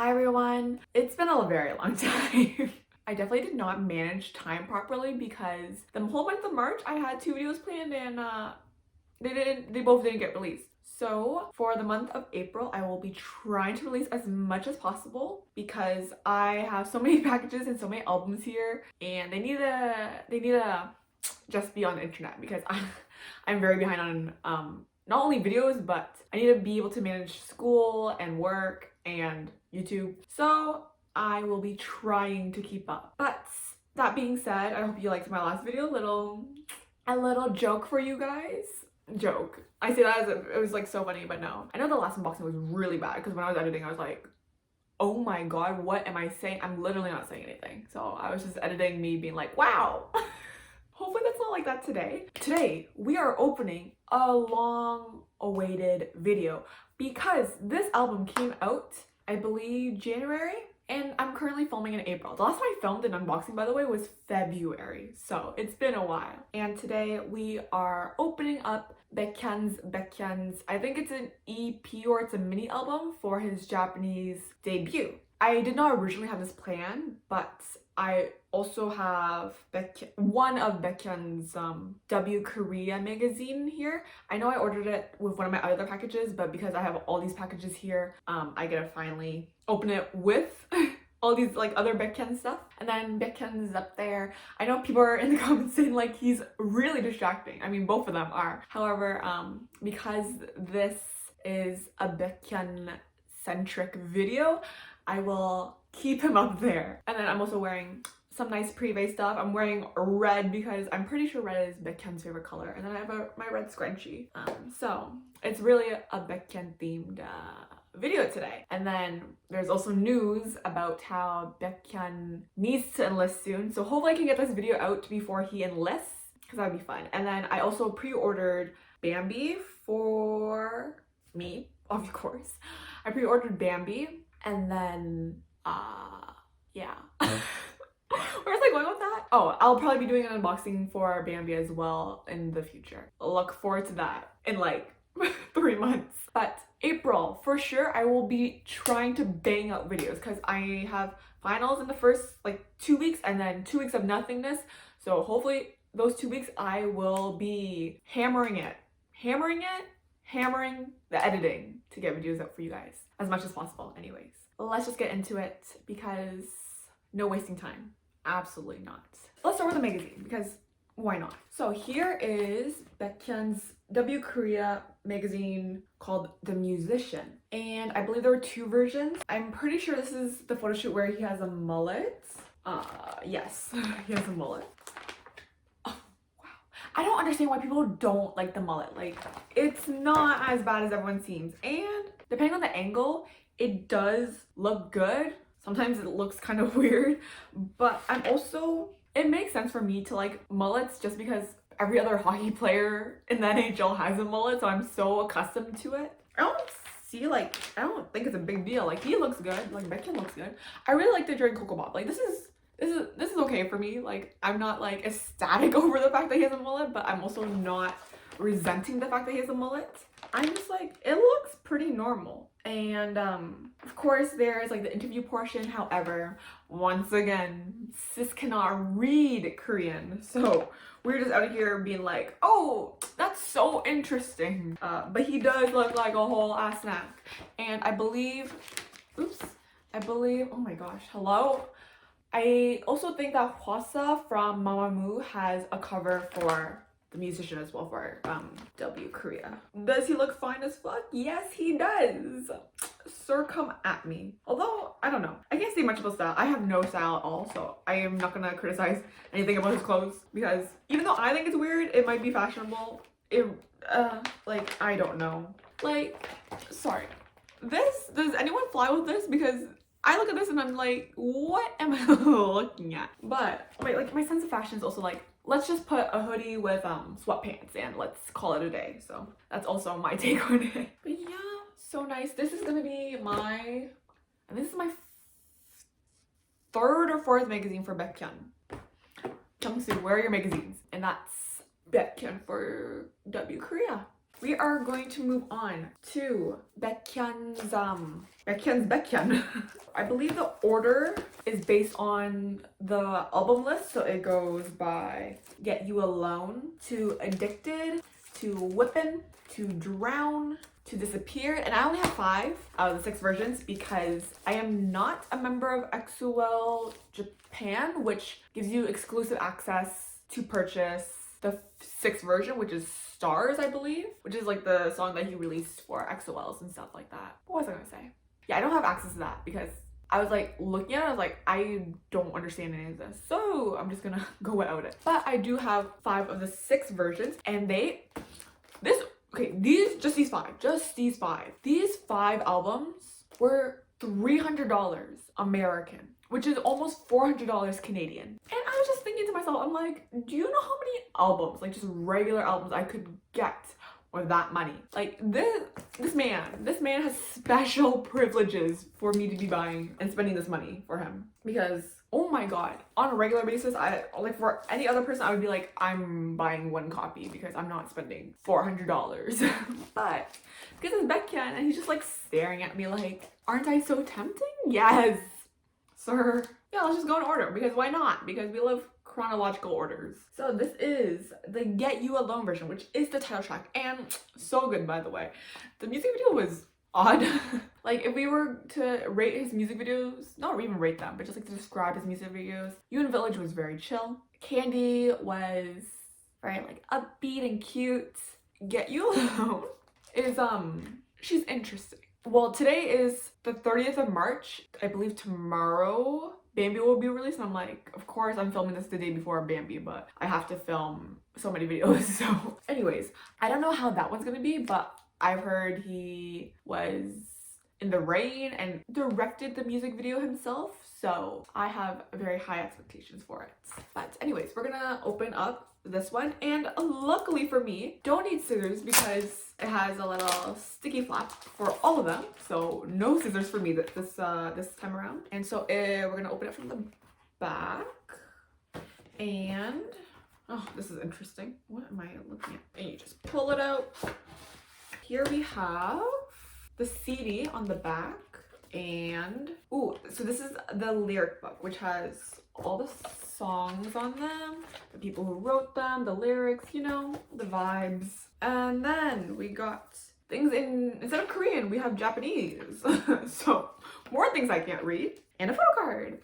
Hi everyone. It's been a very long time. I definitely did not manage time properly because the whole month of March I had 2 videos planned and they both didn't get released. So for the month of April, I will be trying to release as much as possible because I have so many packages and so many albums here, and they need to just be on the internet because I'm very behind on not only videos, but I need to be able to manage school and work and YouTube. So I will be trying to keep up. But that being said, I hope you liked my last video. A little joke for you guys. Joke. I say that as it was like so funny, but no. I know the last unboxing was really bad because when I was editing, I was like, oh my god, what am I saying? I'm literally not saying anything. So I was just editing me being like, wow. Hopefully that's not like that today. Today, we are opening a long-awaited video because this album came out, I believe, January, and I'm currently filming in April. The last time I filmed an unboxing, by the way, was February, so it's been a while. And today we are opening up baekhyun's, I think it's an EP or it's a mini album for his Japanese debut. I did not originally have this plan, but I also have one of baekhyun's W Korea magazine here. I know I ordered it with one of my other packages, but because I have all these packages here, I get to finally open it with all these like other baekhyun stuff. And then baekhyun's up there. I know people are in the comments saying like he's really distracting. I mean, both of them are. However, because this is a baekhyun centric video, I will keep him up there. And then I'm also wearing some nice Privé stuff. I'm wearing red because I'm pretty sure red is Baekhyun's favorite color. And then I have my red scrunchie. So it's really a Baekhyun themed video today. And then there's also news about how Baekhyun needs to enlist soon. So hopefully I can get this video out before he enlists because that would be fun. And then I also pre-ordered Bambi for me, of course. I pre-ordered Bambi. And then, yeah. Where was I going with that? Oh, I'll probably be doing an unboxing for Bambi as well in the future. Look forward to that in like 3 months. But April, for sure, I will be trying to bang out videos because I have finals in the first like 2 weeks and then 2 weeks of nothingness. So hopefully those 2 weeks I will be hammering the editing to get videos out for you guys as much as possible. Anyways, let's just get into it because no wasting time. Absolutely not. Let's start with the magazine because why not? So here is Baekhyun's W Korea magazine called The Musician, and I believe there were 2 versions. I'm pretty sure this is the photo shoot where he has a mullet. Yes, he has a mullet. I don't understand why people don't like the mullet. Like, it's not as bad as everyone seems. And depending on the angle, it does look good. Sometimes it looks kind of weird. But it makes sense for me to like mullets just because every other hockey player in the NHL has a mullet. So I'm so accustomed to it. I don't think it's a big deal. Like, he looks good. Like, Baekhyun looks good. I really liked it during Coco Bop. Like, this is okay for me. Like, I'm not like ecstatic over the fact that he has a mullet, but I'm also not resenting the fact that he has a mullet. I'm just like, it looks pretty normal. And of course there's like the interview portion. However, once again, sis cannot read Korean, so we're just out of here being like, oh, that's so interesting. But he does look like a whole ass snack. And I believe, oh my gosh, hello. I also think that Hwasa from Mamamoo has a cover for The Musician as well for W Korea. Does he look fine as fuck? Yes, he does. Sir, come at me. Although, I don't know. I can't say much about style. I have no style at all, so I am not gonna criticize anything about his clothes because even though I think it's weird, it might be fashionable. Like, I don't know. Like, sorry. Does anyone fly with this? Because I look at this and I'm like, what am I looking at? But wait, like, my sense of fashion is also like, let's just put a hoodie with sweatpants and let's call it a day. So that's also my take on it. But yeah, so nice. This is gonna be this is my 3rd or 4th magazine for Baekhyun. Jungsu, where are your magazines? And that's Baekhyun for W Korea. We are going to move on to Baekhyun's Baekhyun. I believe the order is based on the album list. So it goes by Get You Alone to Addicted to Whippin' to Drown to Disappear. And I only have 5 out of the 6 versions because I am not a member of XOL Japan, which gives you exclusive access to purchase the 6th version, which is Stars, I believe, which is like the song that he released for XOLs and stuff like that. What was I gonna say? Yeah, I don't have access to that because I was like looking at it, I was like, I don't understand any of this, so I'm just gonna go without it. But I do have 5 of the 6 versions, and these 5. These 5 albums were $300 American, which is almost $400 Canadian. And I was just thinking to myself, I'm like, do you know how many albums, like just regular albums, I could get with that money? Like this man has special privileges for me to be buying and spending this money for him, because oh my god, on a regular basis, I like, for any other person, I would be like, I'm buying 1 copy because I'm not spending $400. But because it's baekhyun and he's just like staring at me like, aren't I so tempting? Yes, sir. Yeah, let's just go in order, because why not? Because we love chronological orders. So this is the Get You Alone version, which is the title track, and so good, by the way. The music video was odd. Like, if we were to rate his music videos, not even rate them, but just like to describe his music videos, You and Village was very chill. Candy was very like upbeat and cute. Get You Alone is she's interesting. Well, today is the 30th of March. I believe tomorrow Bambi will be released, and I'm like, of course I'm filming this the day before Bambi, but I have to film so many videos. So anyways, I don't know how that one's gonna be, but I've heard he was in the rain and directed the music video himself, so I have very high expectations for it. But anyways, we're gonna open up this one, and luckily for me, don't need scissors because it has a little sticky flap for all of them, so no scissors for me this time around. And so we're gonna open it from the back, and oh, this is interesting. What am I looking at? And you just pull it out. Here we have the CD on the back, and ooh, so this is the lyric book, which has all the songs on them, the people who wrote them, the lyrics, you know, the vibes. And then we got things instead of Korean, we have Japanese. So more things I can't read, and a photo card.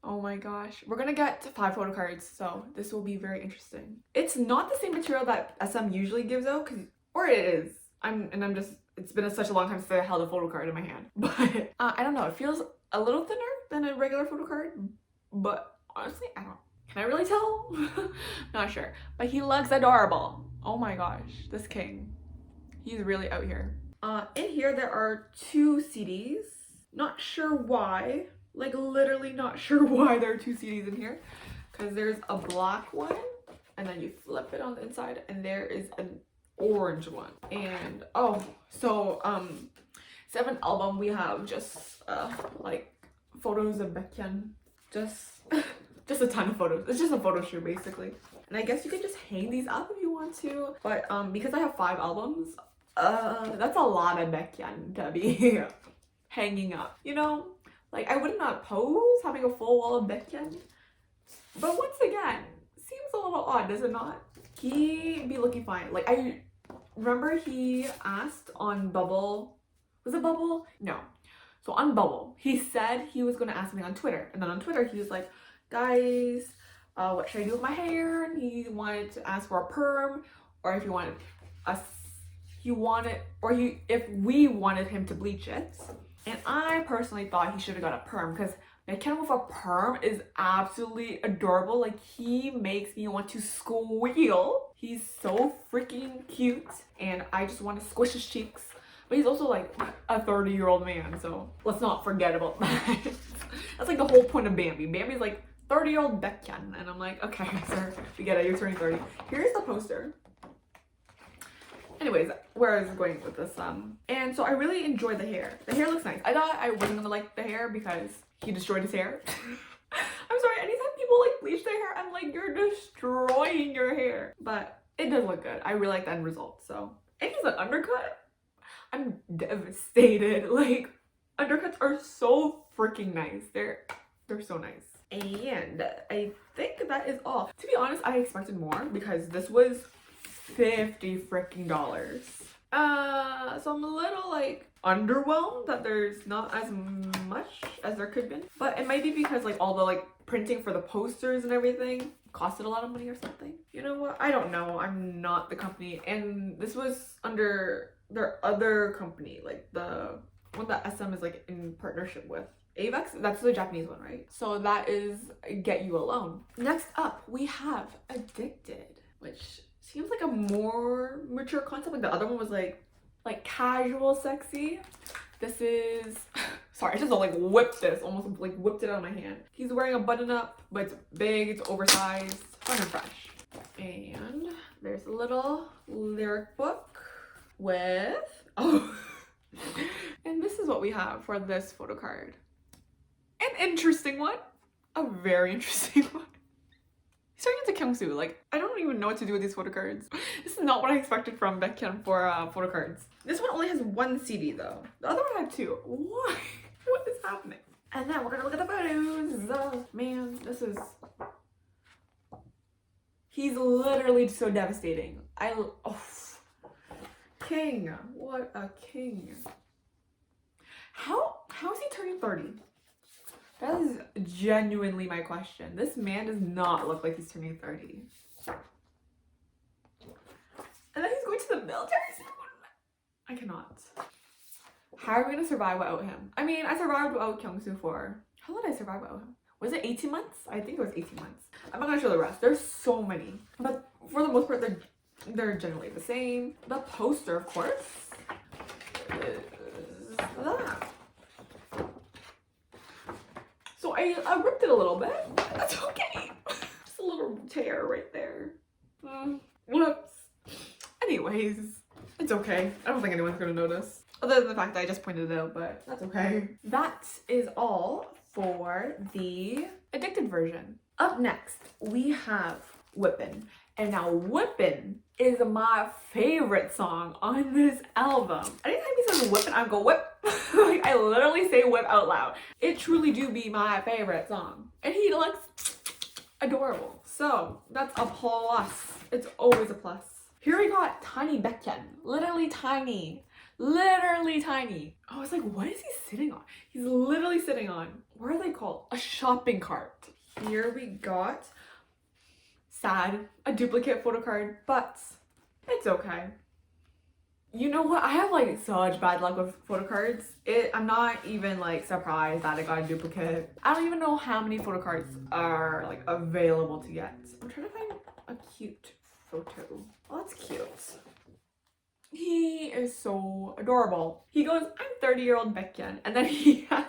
Oh my gosh, we're gonna get 5 photo cards, so this will be very interesting. It's not the same material that SM usually gives out, or it is. It's been such a long time since I held a photo card in my hand. But I don't know, it feels a little thinner than a regular photo card, but honestly, I don't. Can I really tell? Not sure. But he looks adorable. Oh my gosh, this king. He's really out here. In here there are 2 CDs. Not sure why. Like, literally not sure why there are 2 CDs in here. Because there's a black one, and then you flip it on the inside, and there is an orange one. And oh, so 7th album, we have just like photos of baekhyun. Just a ton of photos. It's just a photo shoot basically. And I guess you could just hang these up if you want to. But because I have 5 albums, that's a lot of baekhyun to be hanging up. You know, like I would not pose having a full wall of baekhyun. But once again, seems a little odd, does it not? He be looking fine. Like, I remember he asked on Bubble. Was it Bubble? No. So on Bubble, he said he was going to ask me on Twitter. And then on Twitter, he was like, guys, what should I do with my hair? And he wanted to ask for a perm, or if he wanted us, if we wanted him to bleach it. And I personally thought he should have got a perm, because baekhyun with a perm is absolutely adorable. Like, he makes me want to squeal. He's so freaking cute, and I just want to squish his cheeks. But he's also like a 30-year-old man, so let's not forget about that. That's like the whole point of Bambi. Bambi's like 30-year-old baekhyun, and I'm like, okay, sir, we get it, you're turning 30. Here's the poster. Anyways, where I was going with this, and so I really enjoyed the hair. The hair looks nice. I thought I wasn't gonna like the hair because he destroyed his hair. I'm sorry, anytime people like bleach their hair, I'm like, you're destroying your hair. But it does look good. I really like the end result. So, and he's an undercut. I'm devastated. Like, undercuts are so freaking nice. They're so nice. And I think that is all. To be honest, I expected more because this was $50 freaking dollars. So I'm a little like underwhelmed that there's not as much as there could have been. But it might be because like all the like printing for the posters and everything costed a lot of money or something. You know what? I don't know. I'm not the company. And this was under their other company, like the one that SM is like in partnership with. Avex, that's the Japanese one, right? So that is Get You Alone. Next up, we have Addicted, which seems like a more mature concept. Like the other one was like casual sexy. This is, sorry, I just like whipped this, almost like whipped it out of my hand. He's wearing a button up, but it's big, it's oversized, fun and fresh. And there's a little lyric book with, oh, and this is what we have for this photo card. An interesting one, a very interesting one. He's turning into Kyungsoo. Like, I don't even know what to do with these photo cards. This is not what I expected from baekhyun for photo cards. This one only has one CD though. The other one had two. Why? What is happening? And then we're gonna look at the photos. Oh, man, this is... He's literally so devastating. Oh, king. What a king. How is he turning 30? That is genuinely my question. This man does not look like he's turning 30. And then he's going to the military soon. I cannot. How are we gonna survive without him? I mean, I survived without Kyungsoo for... How did I survive without him? Was it 18 months? I think it was 18 months. I'm not gonna show the rest. There's so many. But for the most part, they're generally the same. The poster, of course, is that. So I ripped it a little bit. That's okay. Just a little tear right there. Whoops. Anyways, it's okay. I don't think anyone's gonna notice. Other than the fact that I just pointed it out, but that's okay. That is all for the Addicted version. Up next, we have Whippin'. And now Whippin' is my favorite song on this album. Anytime he says whippin', I go whip. Like, I literally say whip out loud. It truly do be my favorite song. And he looks adorable. So that's a plus. It's always a plus. Here we got tiny baekhyun. Literally tiny. Literally tiny. I was like, what is he sitting on? He's literally sitting on, what are they called? A shopping cart. Here we got, sad, a duplicate photo card, but it's okay. You know what? I have like such bad luck with photo cards. I'm not even like surprised that I got a duplicate. I don't even know how many photo cards are like available to get. I'm trying to find a cute photo. Oh, that's cute. He is so adorable. He goes, I'm 30-year-old baekhyun, and then he has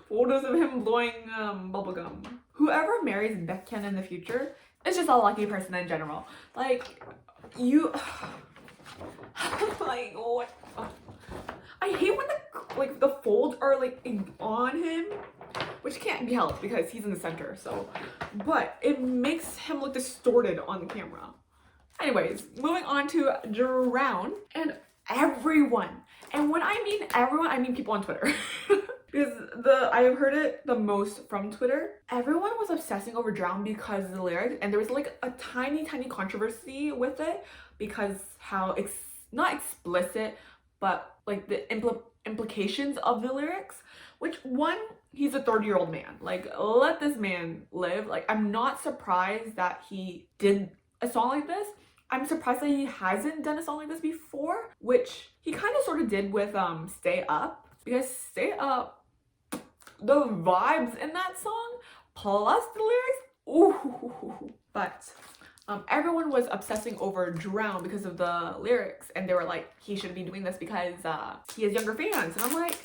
photos of him blowing bubblegum. Whoever marries baekhyun in the future is just a lucky person in general. Like, you... like, what? I hate when the folds are like on him, which can't be helped because he's in the center, so... But it makes him look distorted on the camera. Anyways, moving on to Drown and everyone. And when I mean everyone, I mean people on Twitter. Because I've heard it the most from Twitter. Everyone was obsessing over Drown because of the lyrics, and there was like a tiny controversy with it because how not explicit, but like the implications of the lyrics. Which, one, he's a 30-year-old man. Like, let this man live. Like, I'm not surprised that he did a song like this. I'm surprised that he hasn't done a song like this before, which he kind of sort of did with Stay Up, because Stay Up, the vibes in that song plus the lyrics, ooh. But everyone was obsessing over Drown because of the lyrics, and they were like, he should be doing this because he has younger fans. And I'm like,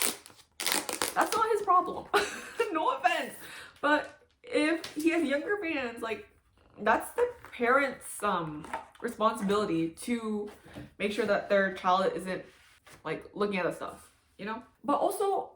that's not his problem. No offense, but if he has younger fans, like, that's the parents' responsibility to make sure that their child isn't like looking at the stuff, you know? But also,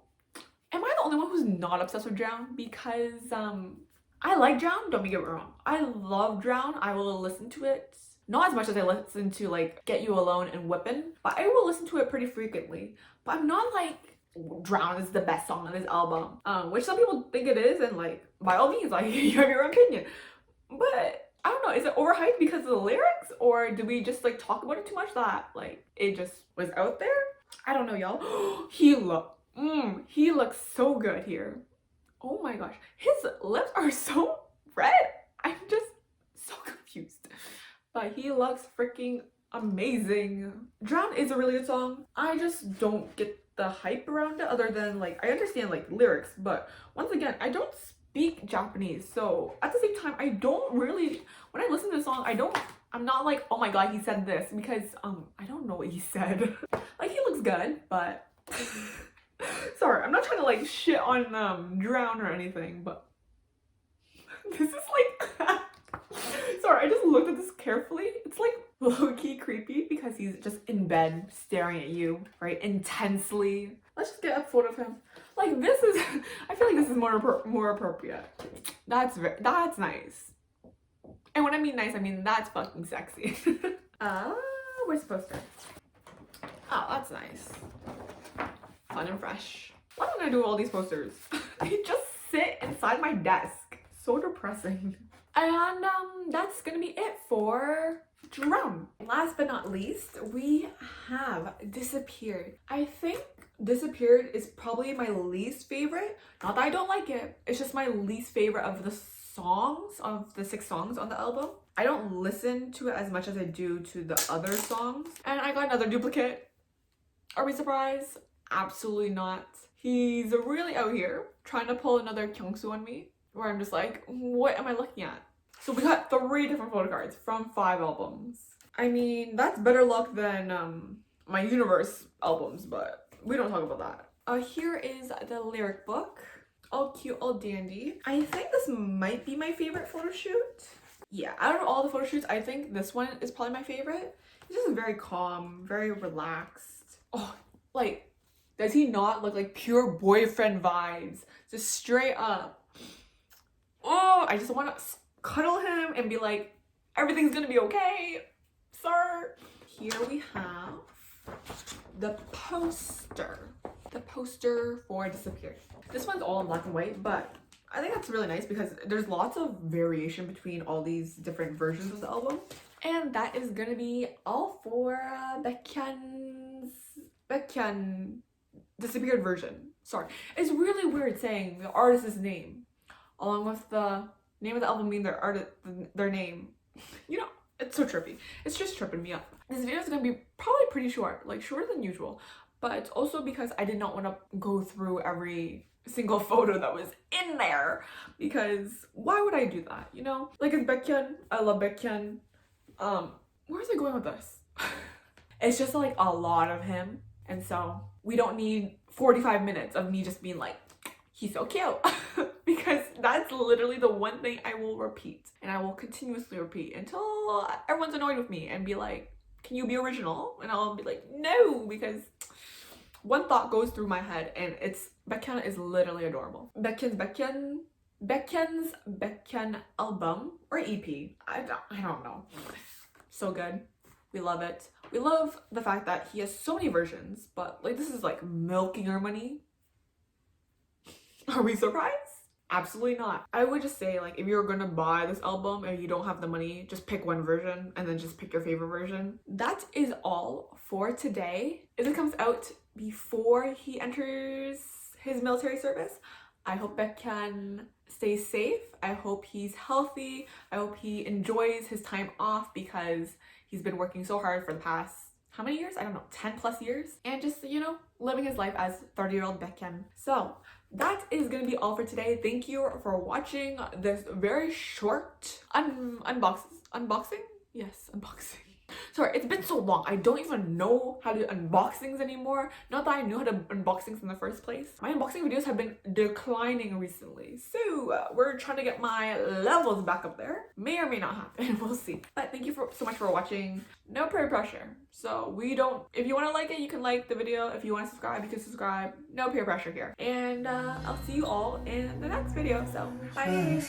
am I the only one who's not obsessed with Drown? Because I like Drown, don't get me wrong. I love Drown. I will listen to it. Not as much as I listen to like Get You Alone and Whippin', but I will listen to it pretty frequently. But I'm not like Drown is the best song on this album. Which some people think it is, and like by all means, like you have your own opinion. But I don't know, is it overhyped because of the lyrics, or do we just like talk about it too much that like it just was out there? I don't know, y'all. He looks so good here. Oh my gosh, his lips are so red. I'm just so confused. But he looks freaking amazing. Drown is a really good song. I just don't get the hype around it, other than like I understand like lyrics, but once again, I don't speak Japanese, so at the same time I don't really, when I listen to the song, I'm not like, oh my god, he said this, because I don't know what he said. Like, he looks good, but sorry, I'm not trying to like shit on Drown or anything, but this is like sorry, I just looked at this carefully. It's like low-key creepy because he's just in bed staring at you, right, intensely. Let's just get a photo of him. Like, this is I feel like this is more appropriate. That's nice. And when I mean nice, I mean that's fucking sexy. Where's the poster? Oh, that's nice. Fun and fresh. What am I gonna do with all these posters? They just sit inside my desk. So depressing. And that's gonna be it for Drown. Last but not least, we have Disappeared. I think Disappeared is probably my least favorite. Not that I don't like it, it's just my least favorite of the songs, of the 6 songs on the album. I don't listen to it as much as I do to the other songs. And I got another duplicate. Are we surprised? Absolutely not. He's really out here trying to pull another Kyungsu on me, where I'm just like, what am I looking at? So we got 3 different photo cards from 5 albums. I mean, that's better luck than my Universe albums, but we don't talk about that. Here is the lyric book. All cute, all dandy. I think this might be my favorite photo shoot. Yeah, out of all the photo shoots, I think this one is probably my favorite. It's just very calm, very relaxed. Oh, like, does he not look like pure boyfriend vibes? Just straight up. Oh, I just want to cuddle him and be like, everything's gonna be okay, sir. Here we have the poster. The poster for Disappeared. This one's all in black and white, but I think that's really nice because there's lots of variation between all these different versions of the album. And that is gonna be all for baekhyun Disappeared version. Sorry, it's really weird saying the artist's name along with the name of the album being their name. You know, it's so trippy. It's just tripping me up. This video is gonna be probably pretty short, like shorter than usual, but it's also because I did not want to go through every single photo that was in there, because why would I do that, you know? Like, it's baekhyun. I love baekhyun. Where is I going with this? It's just like a lot of him, and so we don't need 45 minutes of me just being like, he's so cute. Because that's literally the one thing I will repeat, and I will continuously repeat until everyone's annoyed with me and be like, can you be original? And I'll be like, no, because one thought goes through my head, and it's baekhyun is literally adorable. Baekhyun's baekhyun album or EP. I don't know. So good. We love it. We love the fact that he has so many versions, but like, this is like milking our money. Are we surprised? Absolutely not. I would just say, like, if you're gonna buy this album and you don't have the money, just pick one version and then just pick your favorite version. That is all for today. If it comes out before he enters his military service, I hope baekhyun stays safe. I hope he's healthy. I hope he enjoys his time off, because he's been working so hard for the past, how many years? I don't know, 10 plus years. And just, you know, living his life as 30-year-old baekhyun. So that is gonna be all for today. Thank you for watching this very short unboxing. Yes, unboxing. Sorry, it's been so long. I don't even know how to do unboxings anymore. Not that I knew how to unbox things in the first place. My unboxing videos have been declining recently. So we're trying to get my levels back up there. May or may not happen. We'll see. But thank you so much for watching. No peer pressure. So if you want to like it, you can like the video. If you want to subscribe, you can subscribe. No peer pressure here. And I'll see you all in the next video. So bye.